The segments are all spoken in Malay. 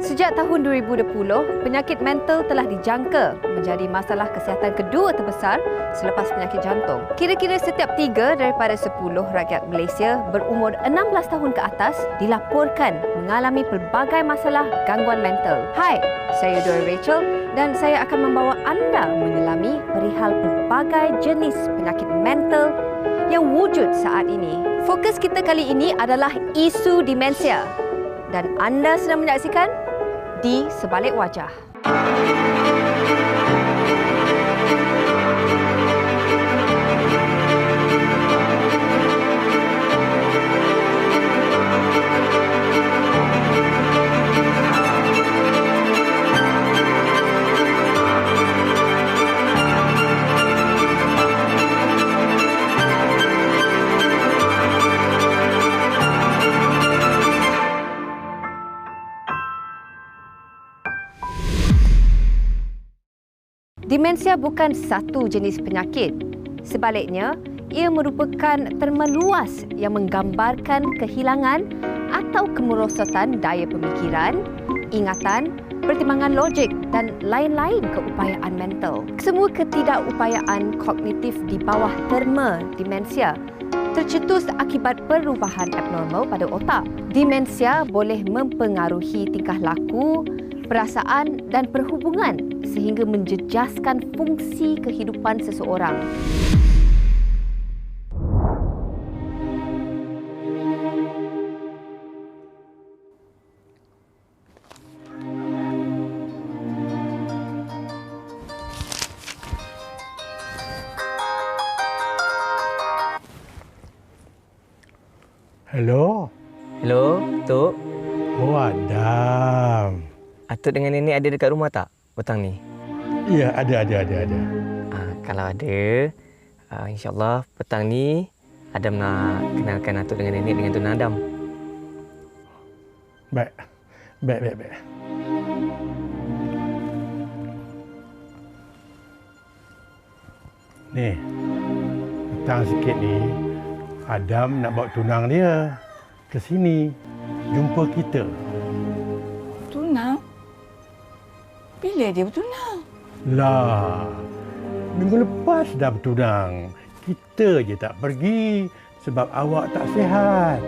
Sejak tahun 2020, penyakit mental telah dijangka menjadi masalah kesihatan kedua terbesar selepas penyakit jantung. Kira-kira setiap 3 daripada 10 rakyat Malaysia berumur 16 tahun ke atas dilaporkan mengalami pelbagai masalah gangguan mental. Hai, saya Dora Rachel dan saya akan membawa anda menyelami perihal pelbagai jenis penyakit mental yang wujud saat ini. Fokus kita kali ini adalah isu demensia dan anda sedang menyaksikan Di Sebalik Wajah. Demensia bukan satu jenis penyakit. Sebaliknya, ia merupakan terma luas yang menggambarkan kehilangan atau kemerosotan daya pemikiran, ingatan, pertimbangan logik dan lain-lain keupayaan mental. Semua ketidakupayaan kognitif di bawah terma demensia tercetus akibat perubahan abnormal pada otak. Demensia boleh mempengaruhi tingkah laku, perasaan dan perhubungan sehingga menjejaskan fungsi kehidupan seseorang. Hello. Hello, Tok. Oh, Adam. Atuk dengan nenek ada dekat rumah tak petang ni? Ya, ada. Kalau ada, insyaAllah petang ni Adam nak kenalkan Atuk dengan nenek dengan Tuan Adam. Baik. Ni, petang sikit ni, Adam nak bawa tunang dia ke sini. Jumpa kita. Tunang? Bila dia bertunang? Lah, minggu lepas dah bertunang. Kita je tak pergi sebab awak tak sihat.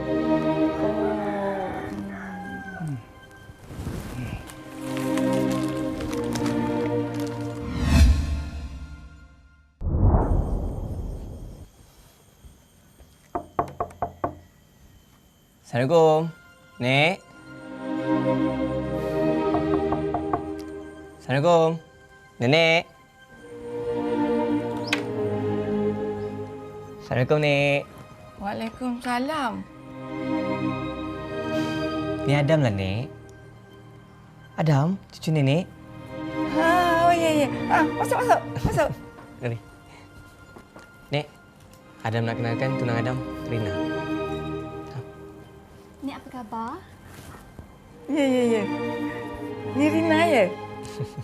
Assalamualaikum, Nek. Assalamualaikum, Nenek. Assalamualaikum, Nek. Waalaikumsalam. Ni Adam lah, Nek. Adam, cucu Nenek. Oh ya. Masuk. Mari. Nek, Adam nak kenalkan tunang Adam, Rina. Ni apa khabar? Ya. Ni Rina ya?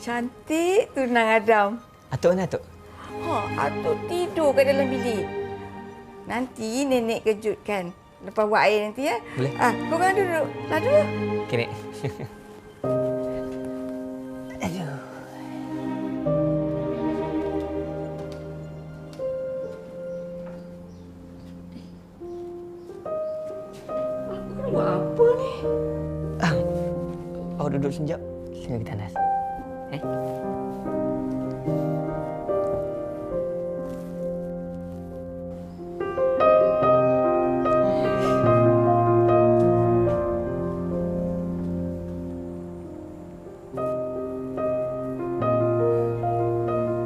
Cantik tunang Adam. Atuk mana, Atuk? Atuk tidur kat dalam bilik. Nanti nenek kejutkan. Lepas buat air nanti ya. Boleh. Korang duduk. Duduk. Okey, Nek. Aduh. Buat apa ni? Awak duduk sekejap. Sini kita tandas.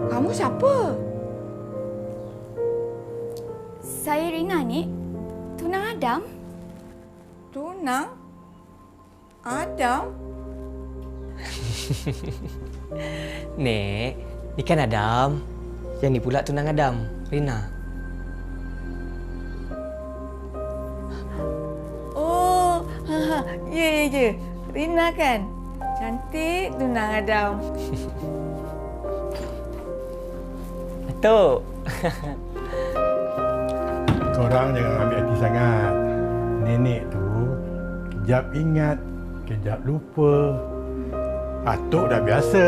Kamu siapa? Saya Rina, Nek. Tunang Adam. Tunang? Adam? Nek, ni kan Adam. Yang ni pula tunang Adam, Rina. Oh, ya. Rina kan? Cantik tunang Adam. Atuk. Korang jangan ambil hati sangat. Nenek tu kejap ingat, kejap lupa. Atuk dah biasa.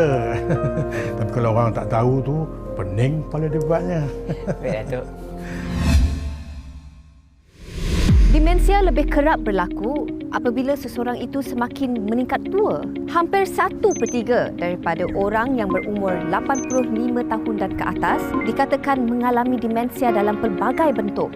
Tapi kalau orang tak tahu tu, pening kepala dia buatnya. Baik, Datuk. Demensia lebih kerap berlaku apabila seseorang itu semakin meningkat tua. Hampir 1/3 daripada orang yang berumur 85 tahun dan ke atas dikatakan mengalami demensia dalam pelbagai bentuk.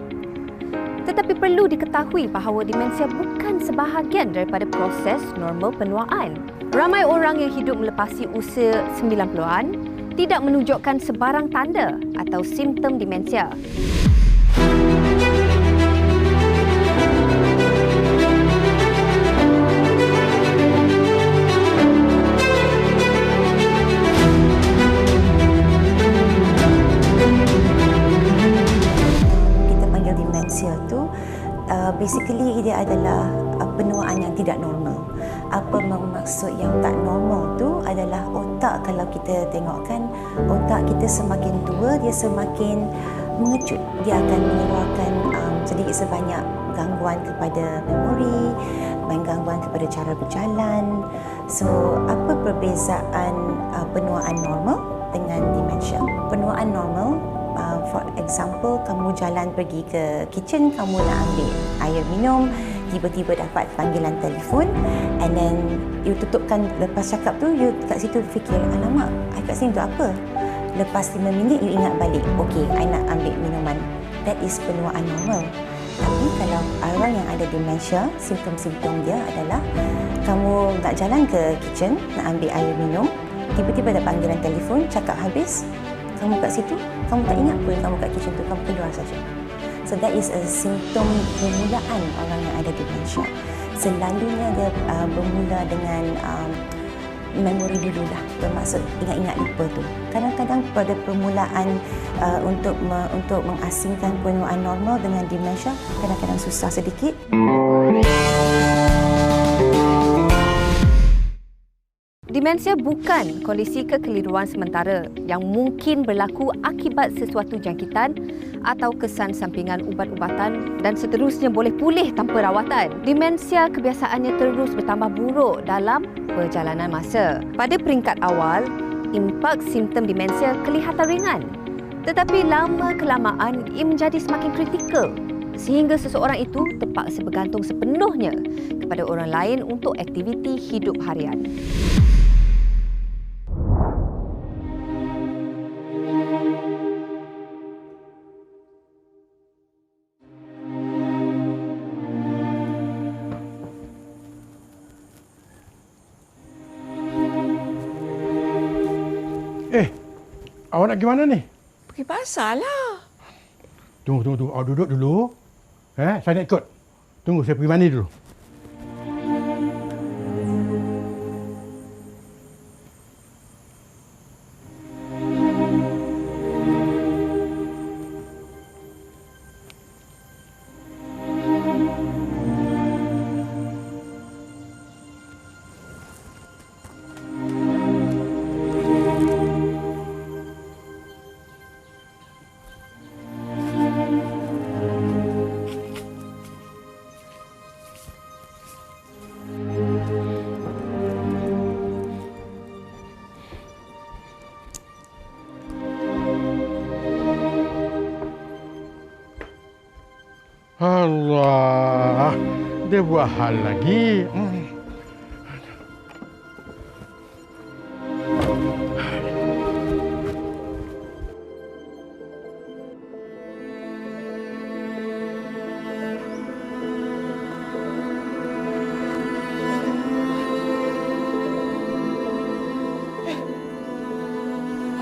Tetapi perlu diketahui bahawa demensia bukan sebahagian daripada proses normal penuaan. Ramai orang yang hidup melepasi usia 90-an tidak menunjukkan sebarang tanda atau simptom demensia. Basically dia adalah penuaan yang tidak normal. Apa maksud yang tak normal tu adalah otak, kalau kita tengokkan otak kita semakin tua dia semakin mengecut. Dia akan mengeluarkan sedikit sebanyak gangguan kepada memori, gangguan kepada cara berjalan. So apa perbezaan penuaan normal dengan demensia? Penuaan normal, for example, kamu jalan pergi ke kitchen, kamu nak ambil air minum, tiba-tiba dapat panggilan telefon, and then you tutupkan, lepas cakap tu, you kat situ fikir, alamak, I kat sini tu apa? Lepas 5 minit, you ingat balik, okay, I nak ambil minuman. That is penuaan normal. Tapi kalau orang yang ada demensia, simptom-simptom dia adalah kamu nak jalan ke kitchen, nak ambil air minum, tiba-tiba ada panggilan telefon, cakap habis, kamu kat situ, kamu tak ingat pun kamu kat kitchen tu, kamu keluar saja. So that is a simptom permulaan orang yang ada demensia. Selalunya dia bermula dengan memori dulu lah, bermaksud ingat-ingat lupa tu. Kadang-kadang pada permulaan untuk mengasingkan penuaan normal dengan demensia, kadang-kadang susah sedikit. Demensia bukan kondisi kekeliruan sementara yang mungkin berlaku akibat sesuatu jangkitan atau kesan sampingan ubat-ubatan dan seterusnya boleh pulih tanpa rawatan. Demensia kebiasaannya terus bertambah buruk dalam perjalanan masa. Pada peringkat awal, impak simptom demensia kelihatan ringan. Tetapi lama-kelamaan ia menjadi semakin kritikal sehingga seseorang itu terpaksa bergantung sepenuhnya kepada orang lain untuk aktiviti hidup harian. Awak nak pergi mana ni? Pergi pasar lah. Tunggu. Awak duduk dulu. Saya nak ikut. Tunggu, saya pergi mandi dulu. Allah, dia buat hal lagi.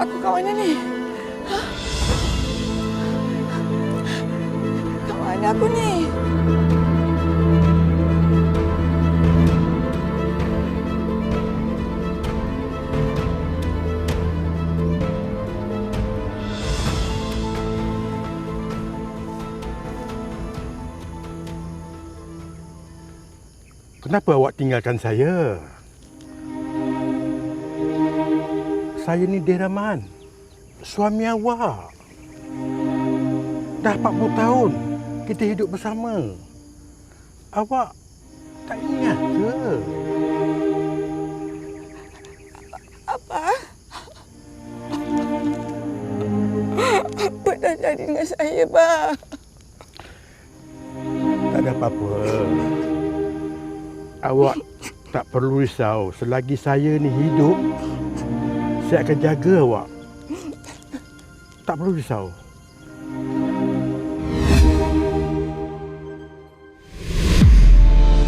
Aku kat mana ni? Kat mana aku ni? Kenapa awak tinggalkan saya? Saya ni Deraman, suami awak. Dah 40 tahun kita hidup bersama. Awak tak ingat ke? dengan saya, bang. Tak ada apa-apa. Awak tak perlu risau. Selagi saya ni hidup, saya akan jaga awak. Tak perlu risau.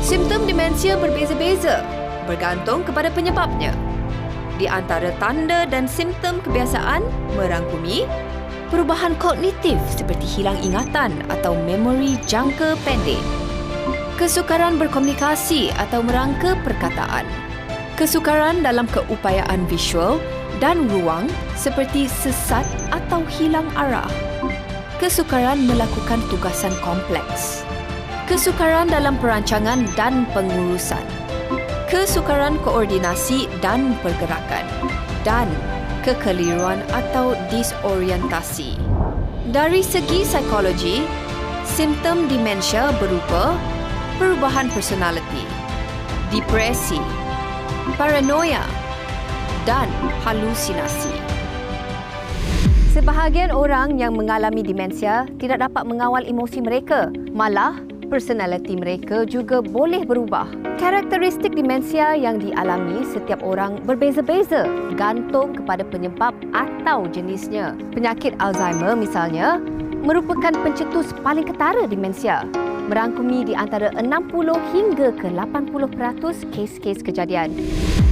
Simptom demensia berbeza-beza bergantung kepada penyebabnya. Di antara tanda dan simptom kebiasaan merangkumi perubahan kognitif seperti hilang ingatan atau memori jangka pendek, kesukaran berkomunikasi atau merangka perkataan, kesukaran dalam keupayaan visual dan ruang seperti sesat atau hilang arah, kesukaran melakukan tugasan kompleks, kesukaran dalam perancangan dan pengurusan, kesukaran koordinasi dan pergerakan, dan kekeliruan atau disorientasi. Dari segi psikologi, simptom demensia berupa perubahan personaliti, depresi, paranoia, dan halusinasi. Sebahagian orang yang mengalami demensia tidak dapat mengawal emosi mereka. Malah, personaliti mereka juga boleh berubah. Karakteristik demensia yang dialami setiap orang berbeza-beza gantung kepada penyebab atau jenisnya. Penyakit Alzheimer misalnya merupakan pencetus paling ketara demensia, merangkumi di antara 60 hingga ke 80% kes-kes kejadian.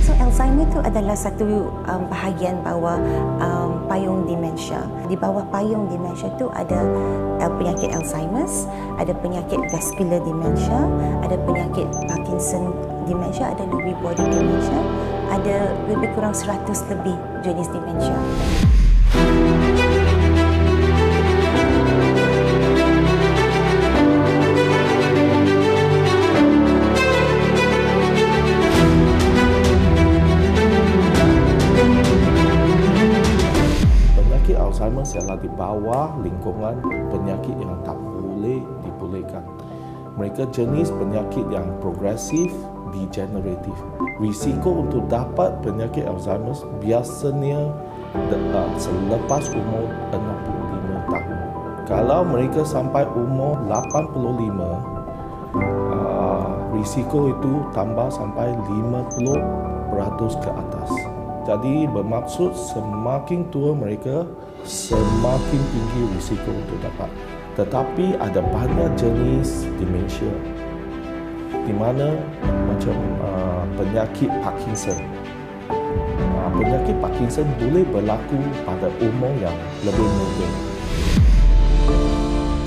So Alzheimer itu adalah satu bahagian bawah payung demensia. Di bawah payung demensia itu ada penyakit Alzheimer's, ada penyakit vascular dementia, ada penyakit Parkinson dementia, ada Lewy body dementia, ada lebih kurang 100 lebih jenis demensia. Alzheimer ialah di bawah lingkungan penyakit yang tak boleh dipulihkan. Mereka jenis penyakit yang progresif, degeneratif. Risiko untuk dapat penyakit Alzheimer biasanya selepas umur 65 tahun. Kalau mereka sampai umur 85, risiko itu tambah sampai 50% ke atas. Jadi bermaksud semakin tua mereka, semakin tinggi risiko untuk dapat. Tetapi ada banyak jenis demensia di mana macam penyakit Parkinson. Penyakit Parkinson boleh berlaku pada umur yang lebih muda.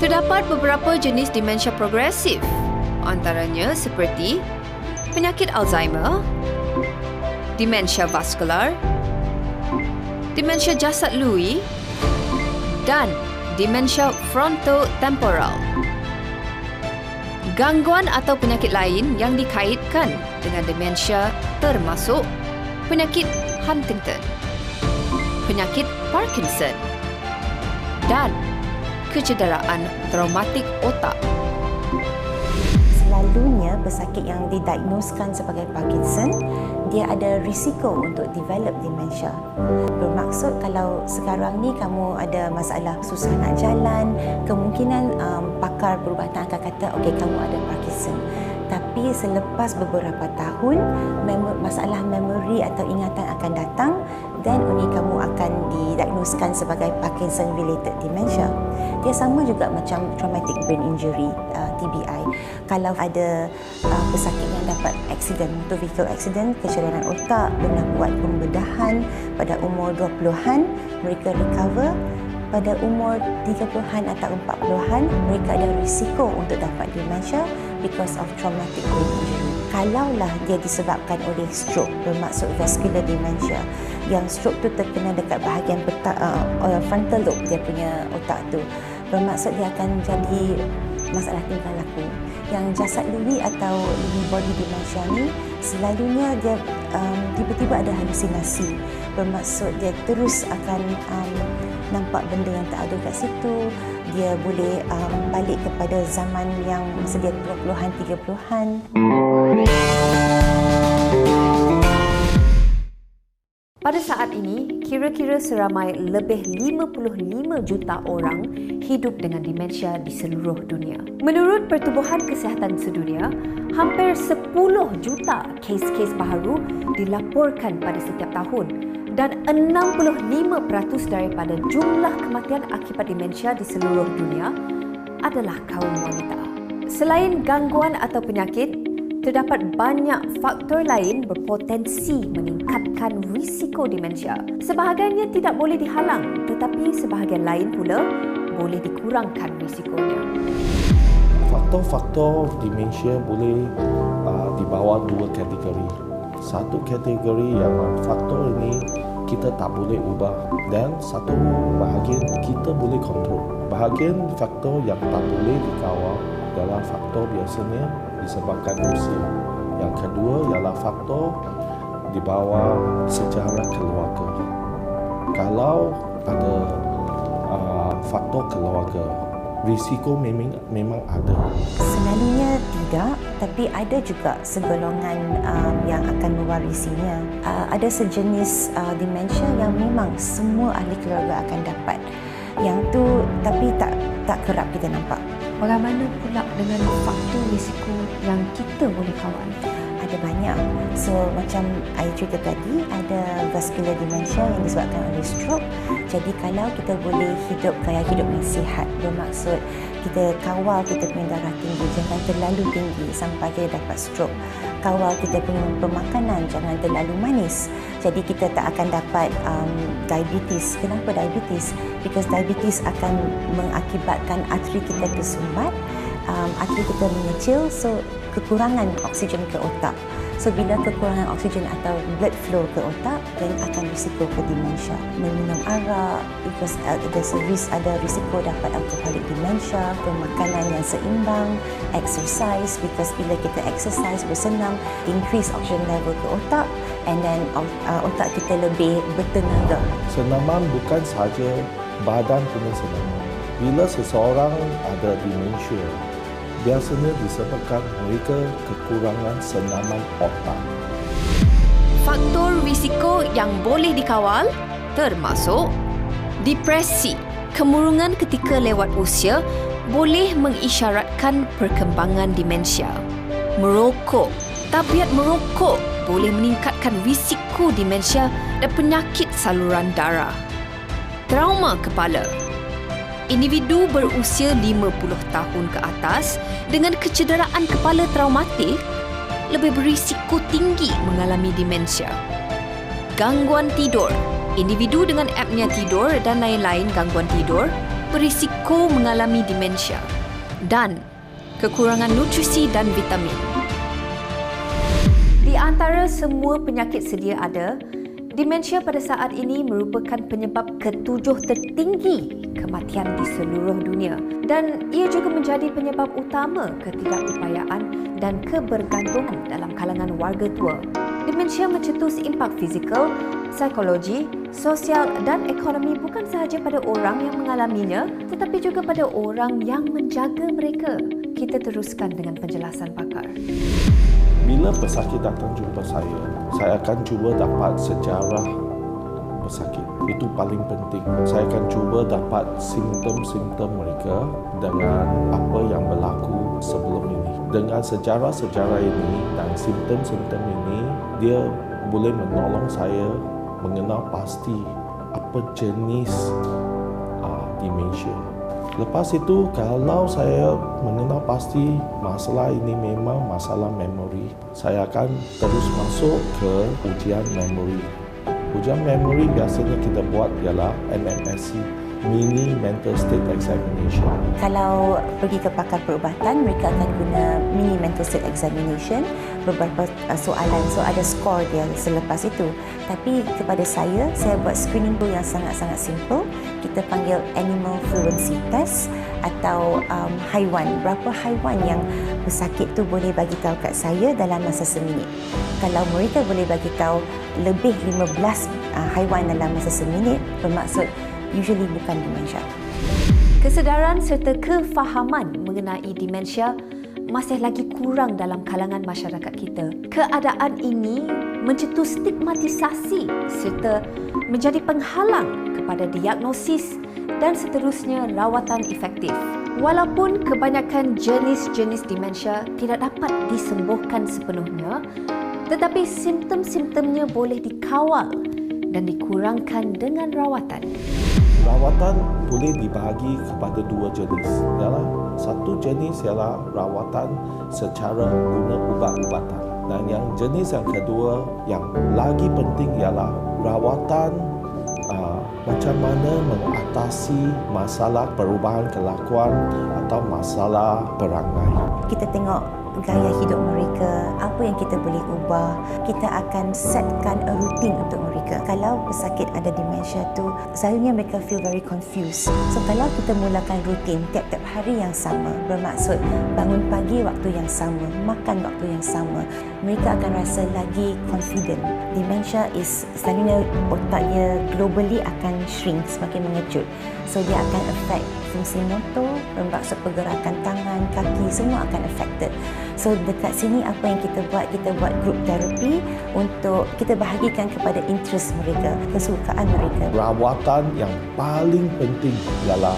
Terdapat beberapa jenis demensia progresif, antaranya seperti penyakit Alzheimer, demensia vaskular, demensia jasad Lewy, dan demensia frontotemporal. Gangguan atau penyakit lain yang dikaitkan dengan demensia termasuk penyakit Huntington, penyakit Parkinson, dan kecederaan traumatik otak. Selalunya pesakit yang didiagnoskan sebagai Parkinson, dia ada risiko untuk develop dementia. Bermaksud kalau sekarang ni kamu ada masalah susah nak jalan, kemungkinan pakar perubatan akan kata okey kamu ada Parkinson. Tapi selepas beberapa tahun, masalah memori atau ingatan akan datang dan ini kamu akan didiagnoskan sebagai Parkinson-related dementia. Dia sama juga macam traumatic brain injury, TBI. Kalau ada pesakit yang dapat aksiden, motor vehicle accident, kecederaan otak, pernah buat pembedahan pada umur 20-an, mereka recover. Pada umur 30-an atau 40-an, mereka ada risiko untuk dapat dementia because of traumatic brain injury. Kalaulah dia disebabkan oleh stroke, bermaksud vascular dementia, yang stroke tu terkena dekat bahagian frontal lobe dia punya otak tu, bermaksud dia akan jadi masalah tingkah laku. Yang jasad Lewy atau Lewy body dementia ni selalunya dia tiba-tiba ada halusinasi, bermaksud dia terus akan nampak benda yang tak ada kat situ. Dia boleh balik kepada zaman yang sedia 20-an, 30-an. Pada saat ini, kira-kira seramai lebih 55 juta orang hidup dengan demensia di seluruh dunia. Menurut Pertubuhan Kesihatan Sedunia, hampir 10 juta kes-kes baharu dilaporkan pada setiap tahun dan 65% daripada jumlah kematian akibat demensia di seluruh dunia adalah kaum wanita. Selain gangguan atau penyakit, terdapat banyak faktor lain berpotensi meningkatkan risiko demensia. Sebahagiannya tidak boleh dihalang, tetapi sebahagian lain pula boleh dikurangkan risikonya. Faktor-faktor demensia boleh dibawa dua kategori. Satu kategori yang faktor ini kita tak boleh ubah dan satu bahagian kita boleh kontrol. Bahagian faktor yang tak boleh dikawal adalah faktor biasanya disebabkan usia. Yang kedua ialah faktor di bawah sejarah keluarga. Kalau ada faktor keluarga, risiko memang ada. Selalunya tidak, tapi ada juga segolongan yang akan mewarisinya. Ada sejenis demensia yang memang semua ahli keluarga akan dapat. Yang tu tapi tak kerap kita nampak. Bagaimana pula dengan faktor risiko yang kita boleh kawal? Ada banyak. So macam I cerita tadi, ada vascular dementia yang disebabkan oleh stroke. Jadi kalau kita boleh hidup gaya hidup yang sihat, bermaksud kita kawal kita punya darah tinggi, jangan terlalu tinggi sampai kita dapat stroke. Kawal kita punya pemakanan, jangan terlalu manis. Jadi kita tak akan dapat diabetes. Kenapa diabetes? Because diabetes akan mengakibatkan arteri kita tersumbat, arteri kita mengecil, so kekurangan oksigen ke otak. So bila kekurangan oksigen atau blood flow ke otak, then akan risiko ke demensia. Meminum arak, because ada risiko dapat alkoholik demensia, pemakanan yang seimbang, exercise, because bila kita exercise bersenam, increase oxygen level ke otak, and then otak kita lebih bertenaga. Senaman bukan sahaja badan punya senaman. Bila seseorang ada demensia, biasanya disebabkan mereka kekurangan senaman otak. Faktor risiko yang boleh dikawal termasuk depresi. Kemurungan ketika lewat usia boleh mengisyaratkan perkembangan demensia. Merokok. Tabiat merokok boleh meningkatkan risiko demensia dan penyakit saluran darah. Trauma kepala. Individu berusia 50 tahun ke atas dengan kecederaan kepala traumatik lebih berisiko tinggi mengalami demensia. Gangguan tidur. Individu dengan apnea tidur dan lain-lain gangguan tidur berisiko mengalami demensia. Dan kekurangan nutrisi dan vitamin. Di antara semua penyakit sedia ada, demensia pada saat ini merupakan penyebab ketujuh tertinggi kematian di seluruh dunia dan ia juga menjadi penyebab utama ketidakupayaan dan kebergantungan dalam kalangan warga tua. Demensia mencetus impak fizikal, psikologi, sosial dan ekonomi bukan sahaja pada orang yang mengalaminya tetapi juga pada orang yang menjaga mereka. Kita teruskan dengan penjelasan pakar. Bila pesakit datang jumpa saya akan cuba dapat sejarah pesakit. Itu paling penting. Saya akan cuba dapat simptom-simptom mereka dengan apa yang berlaku sebelum ini. Dengan sejarah-sejarah ini dan simptom-simptom ini, dia boleh menolong saya mengenal pasti apa jenis demensia. Lepas itu, kalau saya mengenal pasti masalah ini memang masalah memori, saya akan terus masuk ke ujian memori. Ujian memori biasanya kita buat ialah MMSE, Mini Mental State Examination. Kalau pergi ke pakar perubatan, mereka akan guna Mini Mental State Examination, beberapa soalan, so ada skor dia selepas itu. Tapi kepada saya buat screening tu yang sangat-sangat simple. Kita panggil Animal Fluency Test atau haiwan. Berapa haiwan yang pesakit tu boleh bagi tahu kat saya dalam masa seminit. Kalau mereka boleh bagi tahu lebih 15 haiwan dalam masa seminit, bermaksud usually bukan demensia. Kesedaran serta kefahaman mengenai demensia masih lagi kurang dalam kalangan masyarakat kita. Keadaan ini mencetus stigmatisasi serta menjadi penghalang kepada diagnosis dan seterusnya rawatan efektif. Walaupun kebanyakan jenis-jenis demensia tidak dapat disembuhkan sepenuhnya, tetapi simptom-simptomnya boleh dikawal dan dikurangkan dengan rawatan. Rawatan boleh dibahagi kepada dua jenis. Satu jenis ialah rawatan secara guna ubat-ubatan. Dan yang jenis yang kedua yang lagi penting ialah rawatan macam mana mengatasi masalah perubahan kelakuan atau masalah perangai. Kita tengok gaya hidup mereka, apa yang kita boleh ubah. Kita akan setkan a routine untuk mereka. Kalau pesakit ada demensia tu, selalunya mereka feel very confused. So kalau kita mulakan rutin tiap-tiap hari yang sama, bermaksud bangun pagi waktu yang sama, makan waktu yang sama, mereka akan rasa lagi confident. Demensia is selalunya otaknya globally akan shrink, semakin mengejut. So dia akan affect fungsi motor, bermaksud pergerakan tangan, kaki, semua akan affected. So dekat sini apa yang kita buat group therapy untuk kita bahagikan kepada interest mereka, kesukaan mereka. Rawatan yang paling penting ialah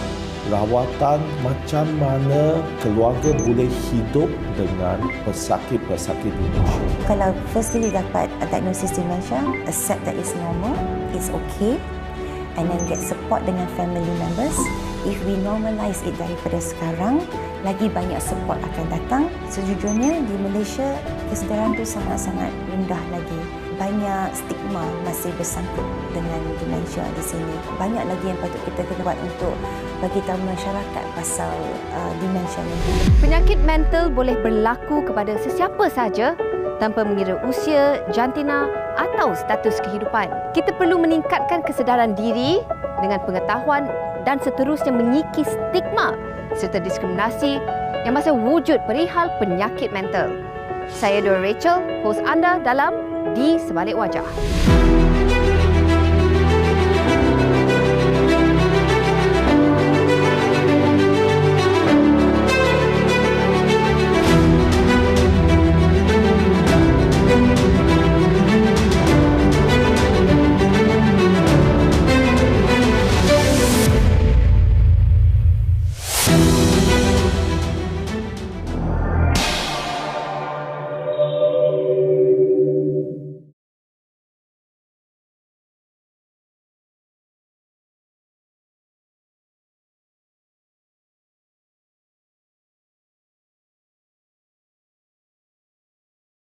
rawatan macam mana keluarga boleh hidup dengan pesakit-pesakit demensia. Kalau firstly dapat diagnosis dementia, accept that it's normal, it's okay, and then get support dengan family members. If we normalise it daripada sekarang, lagi banyak support akan datang. Sejujurnya di Malaysia, kesedaran itu sangat-sangat rendah lagi. Banyak stigma masih bersangkut dengan demensia di sini. Banyak lagi yang patut kita buat untuk bagi tahu masyarakat pasal demensia ini. Penyakit mental boleh berlaku kepada sesiapa sahaja tanpa mengira usia, jantina atau status kehidupan. Kita perlu meningkatkan kesedaran diri dengan pengetahuan dan seterusnya menyiki stigma serta diskriminasi yang masih wujud perihal penyakit mental. Saya Dora Rachel, hos anda dalam Di Sebalik Wajah.